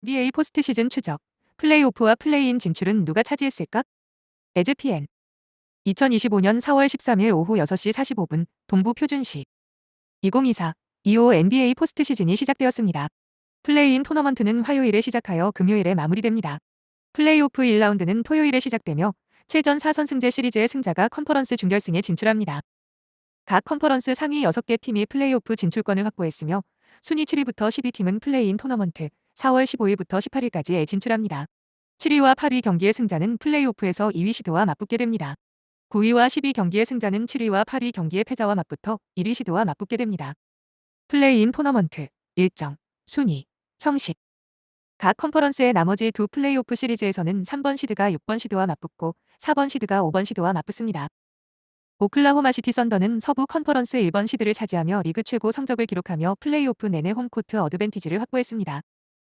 NBA 포스트 시즌 추적. 플레이오프와 플레이인 진출은 누가 차지했을까? 에즈피엔. 2025년 4월 13일 오후 6시 45분 동부 표준시. 2024-25 NBA 포스트 시즌이 시작되었습니다. 플레이인 토너먼트는 화요일에 시작하여 금요일에 마무리됩니다. 플레이오프 1라운드는 토요일에 시작되며 7전 4선승제 시리즈의 승자가 컨퍼런스 준결승에 진출합니다. 각 컨퍼런스 상위 6개 팀이 플레이오프 진출권을 확보했으며 순위 7위부터 12팀은 플레이인 토너먼트 4월 15일부터 18일까지에 진출합니다. 7위와 8위 경기의 승자는 플레이오프에서 2위 시드와 맞붙게 됩니다. 9위와 10위 경기의 승자는 7위와 8위 경기의 패자와 맞붙어 1위 시드와 맞붙게 됩니다. 플레이인 토너먼트, 일정, 순위, 형식. 각 컨퍼런스의 나머지 두 플레이오프 시리즈에서는 3번 시드가 6번 시드와 맞붙고 4번 시드가 5번 시드와 맞붙습니다. 오클라호마 시티 썬더는 서부 컨퍼런스 1번 시드를 차지하며 리그 최고 성적을 기록하며 플레이오프 내내 홈코트 어드밴티지를 확보했습니다.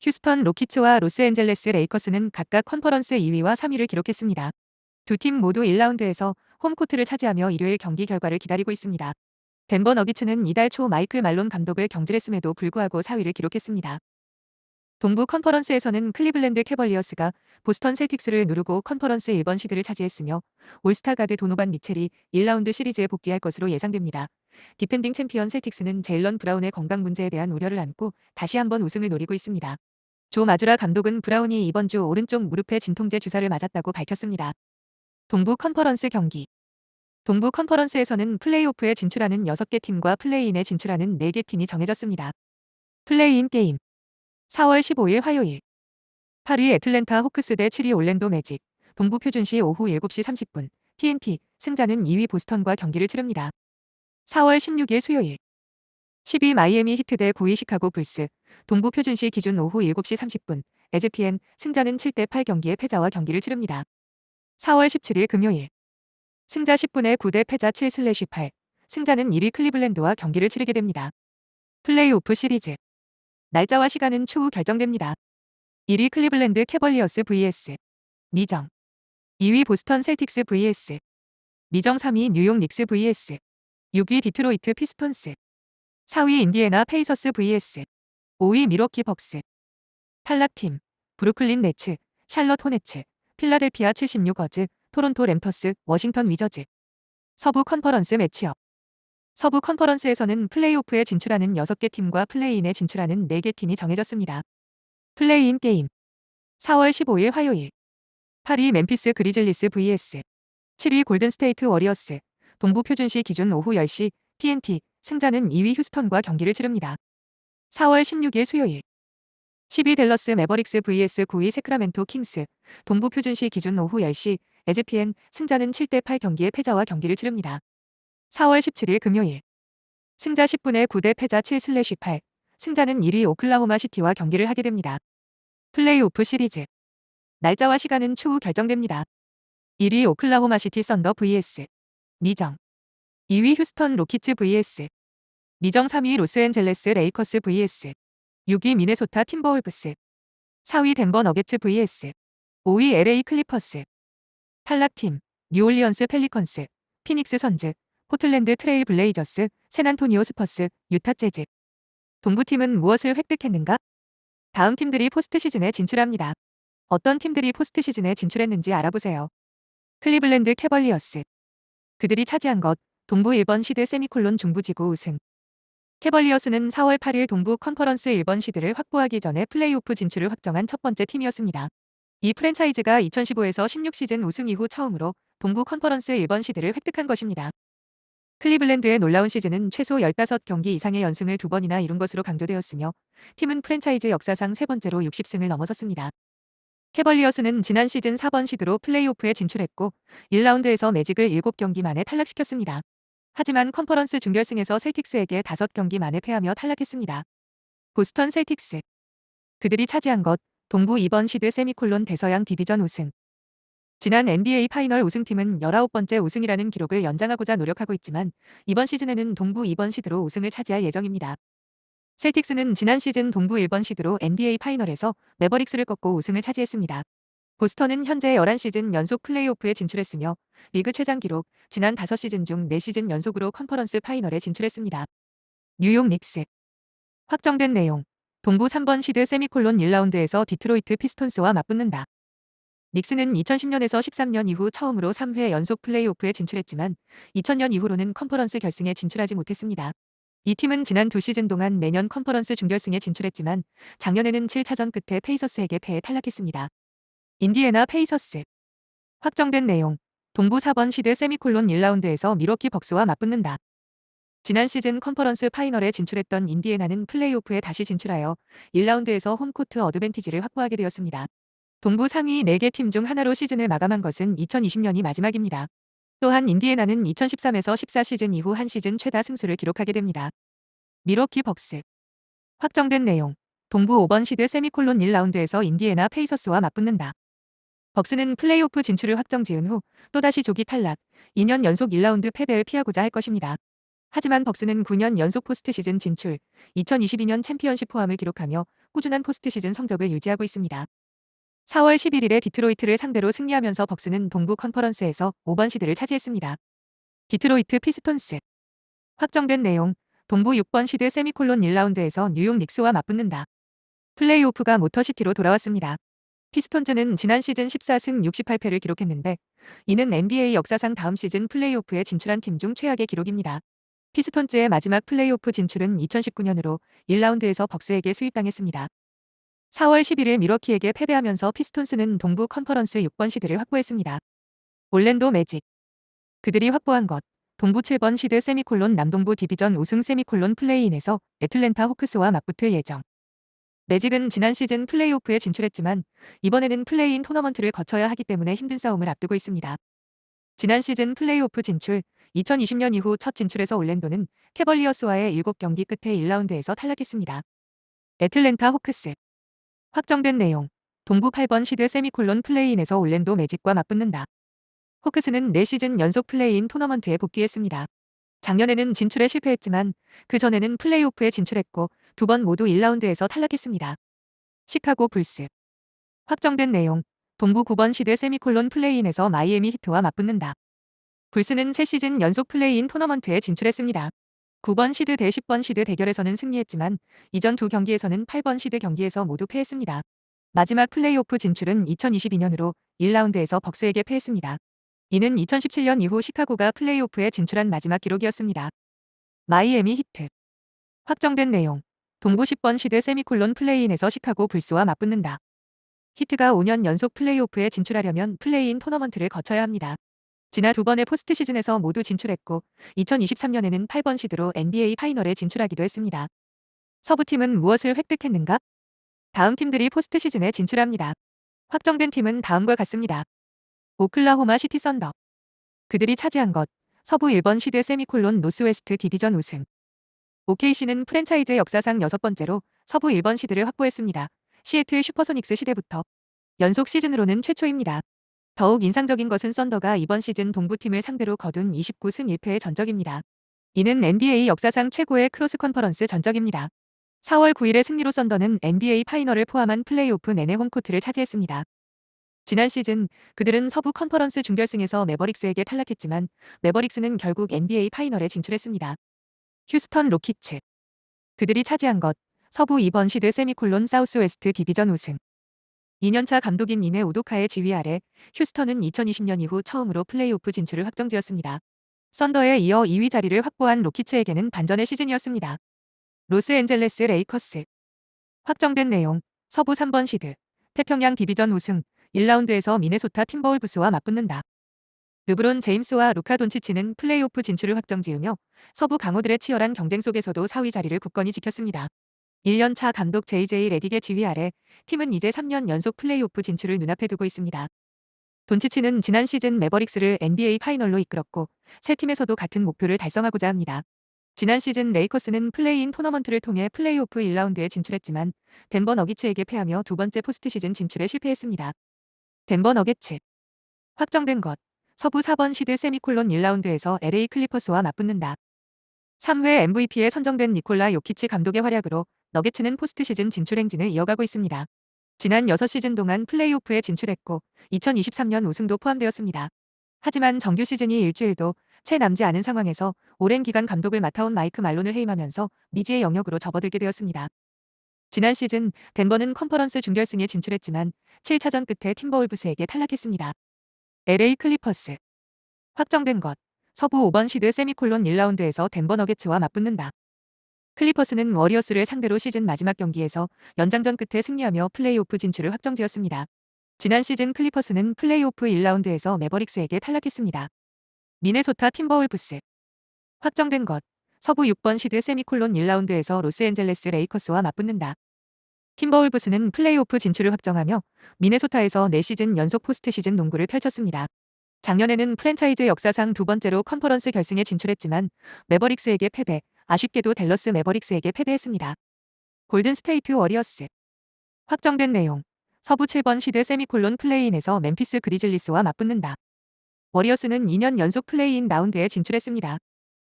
휴스턴 로키츠와 로스앤젤레스 레이커스는 각각 컨퍼런스 2위와 3위를 기록했습니다. 두 팀 모두 1라운드에서 홈코트를 차지하며 일요일 경기 결과를 기다리고 있습니다. 덴버 너기츠는 이달 초 마이클 말론 감독을 경질했음에도 불구하고 4위를 기록했습니다. 동부 컨퍼런스에서는 클리블랜드 캐벌리어스가 보스턴 셀틱스를 누르고 컨퍼런스 1번 시드를 차지했으며 올스타 가드 도노반 미첼이 1라운드 시리즈에 복귀할 것으로 예상됩니다. 디펜딩 챔피언 셀틱스는 제일런 브라운의 건강 문제에 대한 우려를 안고 다시 한번 우승을 노리고 있습니다. 조 마주라 감독은 브라운이 이번 주 오른쪽 무릎에 진통제 주사를 맞았다고 밝혔습니다. 동부 컨퍼런스 경기. 동부 컨퍼런스에서는 플레이오프에 진출하는 6개 팀과 플레이인에 진출하는 4개 팀이 정해졌습니다. 플레이인 게임. 4월 15일 화요일. 8위 애틀랜타 호크스 대 7위 올랜도 매직. 동부 표준시 오후 7시 30분. TNT. 승자는 2위 보스턴과 경기를 치릅니다. 4월 16일 수요일. 10위 마이애미 히트 대 9위 시카고 불스. 동부 표준시 기준 오후 7시 30분. 에즈피엔. 승자는 7대8 경기의 패자와 경기를 치릅니다. 4월 17일 금요일. 승자 10분의 9대 패자 7/8. 승자는 1위 클리블랜드와 경기를 치르게 됩니다. 플레이오프 시리즈. 날짜와 시간은 추후 결정됩니다. 1위 클리블랜드 캐벌리어스 vs 미정. 2위 보스턴 셀틱스 vs 미정. 3위 뉴욕 닉스 vs 6위 디트로이트 피스톤스. 4위 인디애나 페이서스 vs 5위 미러키 벅스. 탈락팀 브루클린 네츠, 샬럿 호네츠, 필라델피아 76어즈, 토론토 램터스, 워싱턴 위저즈. 서부 컨퍼런스 매치업. 서부 컨퍼런스에서는 플레이오프에 진출하는 6개 팀과 플레이인에 진출하는 4개 팀이 정해졌습니다. 플레이인 게임. 4월 15일 화요일. 8위 멤피스 그리즐리스 vs 7위 골든스테이트 워리어스. 동부 표준시 기준 오후 10시. TNT. 승자는 2위 휴스턴과 경기를 치릅니다. 4월 16일 수요일. 10위 댈러스 매버릭스 vs 9위 세크라멘토 킹스. 동부 표준시 기준 오후 10시. 에즈피엔. 승자는 7대8 경기의 패자와 경기를 치릅니다. 4월 17일 금요일. 승자 10분의 9대 패자 7/8. 승자는 1위 오클라호마 시티와 경기를 하게 됩니다. 플레이오프 시리즈. 날짜와 시간은 추후 결정됩니다. 1위 오클라호마 시티 썬더 vs 미정. 2위 휴스턴 로키츠 vs 미정. 3위 로스앤젤레스 레이커스 vs 6위 미네소타 팀버울브스. 4위 덴버 너게츠 vs 5위 LA 클리퍼스. 탈락팀 뉴올리언스 펠리컨스, 피닉스 선즈, 포틀랜드 트레일 블레이저스, 샌안토니오 스퍼스, 유타 재즈. 동부팀은 무엇을 획득했는가? 다음 팀들이 포스트 시즌에 진출합니다. 어떤 팀들이 포스트 시즌에 진출했는지 알아보세요. 클리블랜드 캐벌리어스. 그들이 차지한 것. 동부 1번 시드 세미콜론 중부지구 우승. 캐벌리어스는 4월 8일 동부 컨퍼런스 1번 시드를 확보하기 전에 플레이오프 진출을 확정한 첫 번째 팀이었습니다. 이 프랜차이즈가 2015에서 16 시즌 우승 이후 처음으로 동부 컨퍼런스 1번 시드를 획득한 것입니다. 클리블랜드의 놀라운 시즌은 최소 15경기 이상의 연승을 2번이나 이룬 것으로 강조되었으며 팀은 프랜차이즈 역사상 세 번째로 60승을 넘어섰습니다. 캐벌리어스는 지난 시즌 4번 시드로 플레이오프에 진출했고 1라운드에서 매직을 7경기 만에 탈락시켰습니다. 하지만 컨퍼런스 준결승에서 셀틱스에게 5경기 만에 패하며 탈락했습니다. 보스턴 셀틱스. 그들이 차지한 것. 동부 2번 시드 세미콜론 대서양 디비전 우승. 지난 NBA 파이널 우승팀은 19번째 우승이라는 기록을 연장하고자 노력하고 있지만 이번 시즌에는 동부 2번 시드로 우승을 차지할 예정입니다. 셀틱스는 지난 시즌 동부 1번 시드로 NBA 파이널에서 매버릭스를 꺾고 우승을 차지했습니다. 보스턴은 현재 11시즌 연속 플레이오프에 진출했으며 리그 최장 기록 지난 5시즌 중 4시즌 연속으로 컨퍼런스 파이널에 진출했습니다. 뉴욕 닉스. 확정된 내용. 동부 3번 시드 세미콜론 1라운드에서 디트로이트 피스톤스와 맞붙는다. 닉스는 2010년에서 13년 이후 처음으로 3회 연속 플레이오프에 진출했지만 2000년 이후로는 컨퍼런스 결승에 진출하지 못했습니다. 이 팀은 지난 2시즌 동안 매년 컨퍼런스 준결승에 진출했지만 작년에는 7차전 끝에 페이서스에게 패해 탈락했습니다. 인디애나 페이서스. 확정된 내용. 동부 4번 시드 세미콜론 1라운드에서 미러키 벅스와 맞붙는다. 지난 시즌 컨퍼런스 파이널에 진출했던 인디애나는 플레이오프에 다시 진출하여 1라운드에서 홈코트 어드밴티지를 확보하게 되었습니다. 동부 상위 4개 팀 중 하나로 시즌을 마감한 것은 2020년이 마지막입니다. 또한 인디애나는 2013에서 14 시즌 이후 한 시즌 최다 승수를 기록하게 됩니다. 미러키 벅스. 확정된 내용. 동부 5번 시드 세미콜론 1라운드에서 인디애나 페이서스와 맞붙는다. 벅스는 플레이오프 진출을 확정지은 후 또다시 조기 탈락, 2년 연속 1라운드 패배를 피하고자 할 것입니다. 하지만 벅스는 9년 연속 포스트시즌 진출, 2022년 챔피언십 포함을 기록하며 꾸준한 포스트시즌 성적을 유지하고 있습니다. 4월 11일에 디트로이트를 상대로 승리하면서 벅스는 동부 컨퍼런스에서 5번 시드를 차지했습니다. 디트로이트 피스톤스. 확정된 내용. 동부 6번 시드 세미콜론 1라운드에서 뉴욕 닉스와 맞붙는다. 플레이오프가 모터시티로 돌아왔습니다. 피스톤즈는 지난 시즌 14승 68패를 기록했는데 이는 NBA 역사상 다음 시즌 플레이오프에 진출한 팀 중 최악의 기록입니다. 피스톤즈의 마지막 플레이오프 진출은 2019년으로 1라운드에서 벅스에게 수입당했습니다. 4월 11일 미러키에게 패배하면서 피스톤스는 동부 컨퍼런스 6번 시드를 확보했습니다. 올랜도 매직. 그들이 확보한 것. 동부 7번 시드 세미콜론 남동부 디비전 우승 세미콜론 플레이인에서 애틀랜타 호크스와 맞붙을 예정. 매직은 지난 시즌 플레이오프에 진출했지만 이번에는 플레이인 토너먼트를 거쳐야 하기 때문에 힘든 싸움을 앞두고 있습니다. 지난 시즌 플레이오프 진출, 2020년 이후 첫 진출에서 올랜도는 캐벌리어스와의 7경기 끝에 1라운드에서 탈락했습니다. 애틀랜타 호크스. 확정된 내용. 동부 8번 시드 세미콜론 플레이인에서 올랜도 매직과 맞붙는다. 호크스는 4시즌 연속 플레이인 토너먼트에 복귀했습니다. 작년에는 진출에 실패했지만 그 전에는 플레이오프에 진출했고 2번 모두 1라운드에서 탈락했습니다. 시카고 불스. 확정된 내용. 동부 9번 시드 세미콜론 플레이인에서 마이애미 히트와 맞붙는다. 불스는 3시즌 연속 플레이인 토너먼트에 진출했습니다. 9번 시드 대 10번 시드 대결에서는 승리했지만 이전 두 경기에서는 8번 시드 경기에서 모두 패했습니다. 마지막 플레이오프 진출은 2022년으로 1라운드에서 벅스에게 패했습니다. 이는 2017년 이후 시카고가 플레이오프에 진출한 마지막 기록이었습니다. 마이애미 히트. 확정된 내용. 동부 10번 시드 세미콜론 플레이인에서 시카고 불스와 맞붙는다. 히트가 5년 연속 플레이오프에 진출하려면 플레이인 토너먼트를 거쳐야 합니다. 지난 2번의 포스트 시즌에서 모두 진출했고 2023년에는 8번 시드로 NBA 파이널에 진출하기도 했습니다. 서부팀은 무엇을 획득했는가? 다음 팀들이 포스트 시즌에 진출합니다. 확정된 팀은 다음과 같습니다. 오클라호마 시티 썬더. 그들이 차지한 것. 서부 1번 시드 세미콜론 노스웨스트 디비전 우승. OKC는 프랜차이즈 역사상 6번째로 서부 1번 시드를 확보했습니다. 시애틀 슈퍼소닉스 시대부터 연속 시즌으로는 최초입니다. 더욱 인상적인 것은 썬더가 이번 시즌 동부팀을 상대로 거둔 29승 1패의 전적입니다. 이는 NBA 역사상 최고의 크로스 컨퍼런스 전적입니다. 4월 9일의 승리로 썬더는 NBA 파이널을 포함한 플레이오프 내내 홈코트를 차지했습니다. 지난 시즌 그들은 서부 컨퍼런스 준결승에서 매버릭스에게 탈락했지만 매버릭스는 결국 NBA 파이널에 진출했습니다. 휴스턴 로키츠. 그들이 차지한 것. 서부 2번 시드 세미콜론 사우스웨스트 디비전 우승. 2년차 감독인 임에 우도카의 지휘 아래 휴스턴은 2020년 이후 처음으로 플레이오프 진출을 확정지었습니다. 썬더에 이어 2위 자리를 확보한 로키츠에게는 반전의 시즌이었습니다. 로스앤젤레스 레이커스. 확정된 내용. 서부 3번 시드 태평양 디비전 우승 1라운드에서 미네소타 팀버울브스와 맞붙는다. 르브론 제임스와 루카 돈치치는 플레이오프 진출을 확정지으며 서부 강호들의 치열한 경쟁 속에서도 4위 자리를 굳건히 지켰습니다. 1년차 감독 JJ 레딕의 지휘 아래 팀은 이제 3년 연속 플레이오프 진출을 눈앞에 두고 있습니다. 돈치치는 지난 시즌 매버릭스를 NBA 파이널로 이끌었고 세 팀에서도 같은 목표를 달성하고자 합니다. 지난 시즌 레이커스는 플레이인 토너먼트를 통해 플레이오프 1라운드에 진출했지만 덴버 너기츠에게 패하며 두 번째 포스트 시즌 진출에 실패했습니다. 덴버 너게츠. 확정된 것. 서부 4번 시드 세미콜론 1라운드에서 LA 클리퍼스와 맞붙는다. 3회 MVP에 선정된 니콜라 요키치 감독의 활약으로 너게츠는 포스트 시즌 진출 행진을 이어가고 있습니다. 지난 6시즌 동안 플레이오프에 진출했고 2023년 우승도 포함되었습니다. 하지만 정규 시즌이 일주일도 채 남지 않은 상황에서 오랜 기간 감독을 맡아온 마이크 말론을 해임하면서 미지의 영역으로 접어들게 되었습니다. 지난 시즌 덴버는 컨퍼런스 준결승에 진출했지만 7차전 끝에 팀버울브스에게 탈락했습니다. LA 클리퍼스. 확정된 것. 서부 5번 시드 세미콜론 1라운드에서 덴버 너게츠와 맞붙는다. 클리퍼스는 워리어스를 상대로 시즌 마지막 경기에서 연장전 끝에 승리하며 플레이오프 진출을 확정지었습니다. 지난 시즌 클리퍼스는 플레이오프 1라운드에서 매버릭스에게 탈락했습니다. 미네소타 팀버울브스. 확정된 것. 서부 6번 시드 세미콜론 1라운드에서 로스앤젤레스 레이커스와 맞붙는다. 팀버울브스는 플레이오프 진출을 확정하며 미네소타에서 4시즌 연속 포스트시즌 농구를 펼쳤습니다. 작년에는 프랜차이즈 역사상 두 번째로 컨퍼런스 결승에 진출했지만 매버릭스에게 패배, 아쉽게도 댈러스 매버릭스에게 패배했습니다. 골든스테이트 워리어스. 확정된 내용. 서부 7번 시드 세미콜론 플레이인에서 멤피스 그리즐리스와 맞붙는다. 워리어스는 2년 연속 플레이인 라운드에 진출했습니다.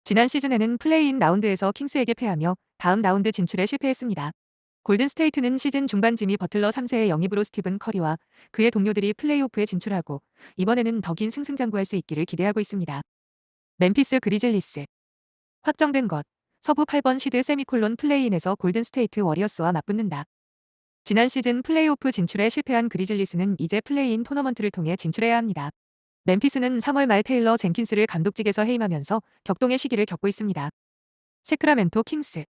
지난 시즌에는 플레이인 라운드에서 킹스에게 패하며 다음 라운드 진출에 실패했습니다. 골든스테이트는 시즌 중반 지미 버틀러 3세의 영입으로 스티븐 커리와 그의 동료들이 플레이오프에 진출하고 이번에는 더 긴 승승장구할 수 있기를 기대하고 있습니다. 멤피스 그리즐리스. 확정된 것. 서부 8번 시드 세미콜론 플레이인에서 골든스테이트 워리어스와 맞붙는다. 지난 시즌 플레이오프 진출에 실패한 그리즐리스는 이제 플레이인 토너먼트를 통해 진출해야 합니다. 멤피스는 3월 말 테일러 젠킨스를 감독직에서 해임하면서 격동의 시기를 겪고 있습니다. 세크라멘토 킹스.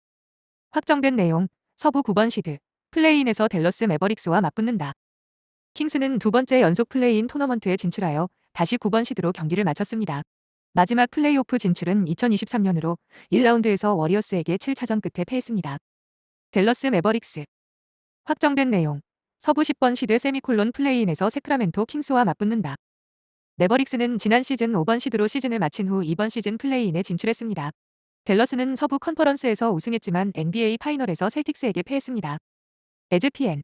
확정된 내용. 서부 9번 시드 플레이인에서 댈러스 매버릭스와 맞붙는다. 킹스는 두 번째 연속 플레이인 토너먼트에 진출하여 다시 9번 시드로 경기를 마쳤습니다. 마지막 플레이오프 진출은 2023년으로 1라운드에서 워리어스에게 7차전 끝에 패했습니다. 댈러스 매버릭스. 확정된 내용. 서부 10번 시드 세미콜론 플레이인에서 세크라멘토 킹스와 맞붙는다. 매버릭스는 지난 시즌 5번 시드로 시즌을 마친 후 이번 시즌 플레이인에 진출했습니다. 댈러스는 서부 컨퍼런스에서 우승했지만 NBA 파이널에서 셀틱스에게 패했습니다. 에즈피엔.